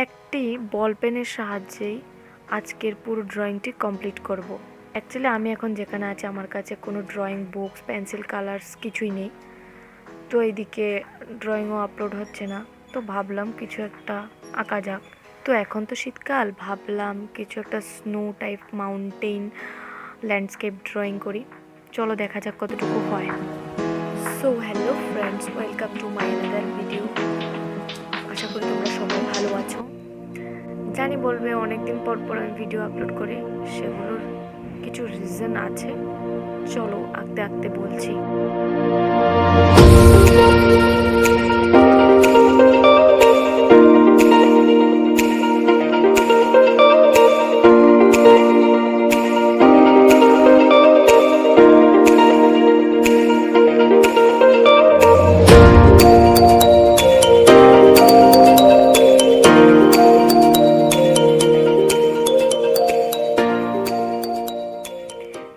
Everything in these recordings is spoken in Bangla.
একটি বল পেনের সাহায্যেই আজকের পুরো ড্রয়িংটি কমপ্লিট করব। অ্যাকচুয়ালি আমি এখন যেখানে আছি আমার কাছে কোনো ড্রয়িং বুকস পেন্সিল কালার্স কিছুই নেই, তো এইদিকে ড্রয়িংও আপলোড হচ্ছে না। তো ভাবলাম কিছু একটা আঁকা যাক। তো এখন তো শীতকাল, ভাবলাম কিছু একটা snow type mountain landscape drawing করি। চলো দেখা যাক কতটুকু হয়। So hello friends, welcome to my another video. আশা করি তোমরা সবাই ভালো আছো। জানি বলবে অনেকদিন পর পর আমি ভিডিও আপলোড করি, সেগুলোর কিছু রিজন আছে। চলো আঁকতে আঁকতে বলছি।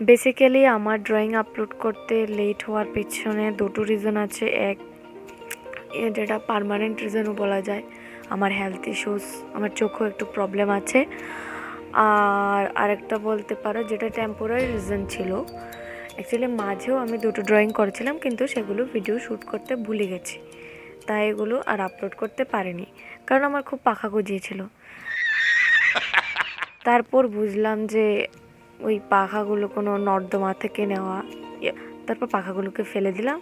বেসিক্যালি আমার ড্রয়িং আপলোড করতে লেট হওয়ার পেছনে দুটো রিজন আছে। এক, যেটা পার্মানেন্ট রিজনও বলা যায়, আমার হেলথ ইস্যুস, আমার চোখও একটু প্রবলেম আছে। আর আরেকটা বলতে পারো যেটা টেম্পোরারি রিজন ছিল। অ্যাকচুয়ালি মাঝেও আমি দুটো ড্রয়িং করেছিলাম, কিন্তু সেগুলো ভিডিও শ্যুট করতে ভুলে গেছি, তাই এগুলো আর আপলোড করতে পারিনি, কারণ আমার খুব পাখা গজিয়েছিল। তারপর বুঝলাম যে ওই পাখাগুলো কোনো নর্দমা থেকে নেওয়া। তারপর পাখাগুলোকে ফেলে দিলাম,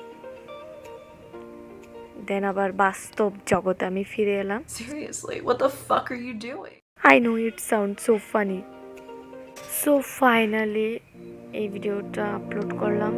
দেন আবার বাস্তব জগতে আমি ফিরে এলাম। Seriously, what the fuck are you doing? I know it sounds so funny. So finally এই ভিডিওটা আপলোড করলাম।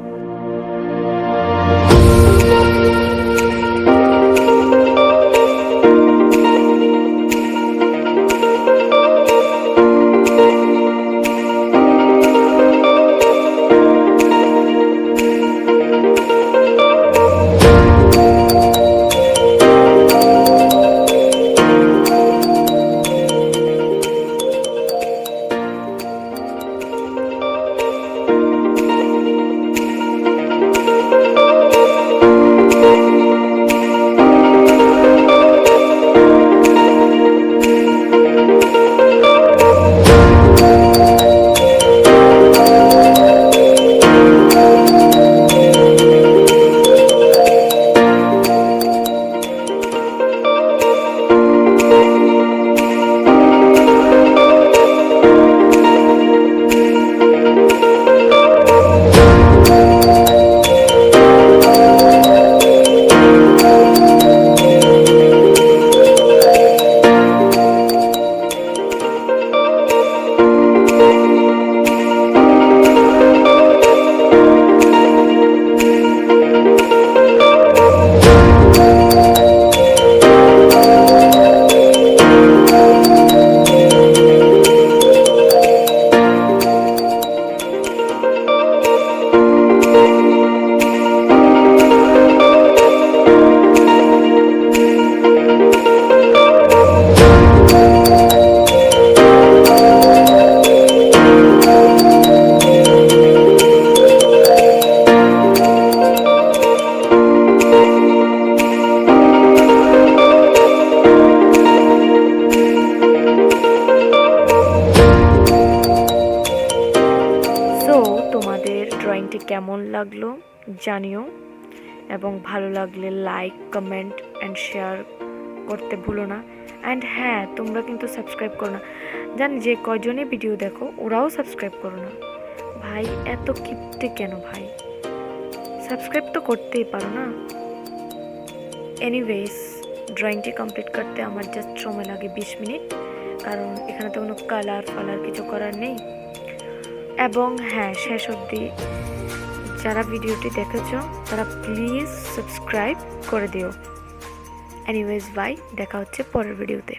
তোমাদের ড্রয়িংটি কেমন লাগলো জানিও, এবং ভালো লাগলে লাইক, কমেন্ট অ্যান্ড শেয়ার করতে ভুলো না। অ্যান্ড হ্যাঁ, তোমরা কিন্তু সাবস্ক্রাইব করো না। জানি যে কয়জনে ভিডিও দেখো ওরাও সাবস্ক্রাইব করো না। ভাই এত কিপটে কেন ভাই? সাবস্ক্রাইব তো করতেই পারো না। এনিওয়েজ, ড্রয়িংটি কমপ্লিট করতে আমার জাস্ট সময় লাগে 20 মিনিট, কারণ এখানে তো কোনো কালার ফালার কিছু করার নেই। এবং হ্যাঁ, শেষ অবধি যারা ভিডিওটি দেখেছ তারা প্লিজ সাবস্ক্রাইব করে দিও। এনিওয়েজ বাই, দেখা হচ্ছে পরের ভিডিওতে।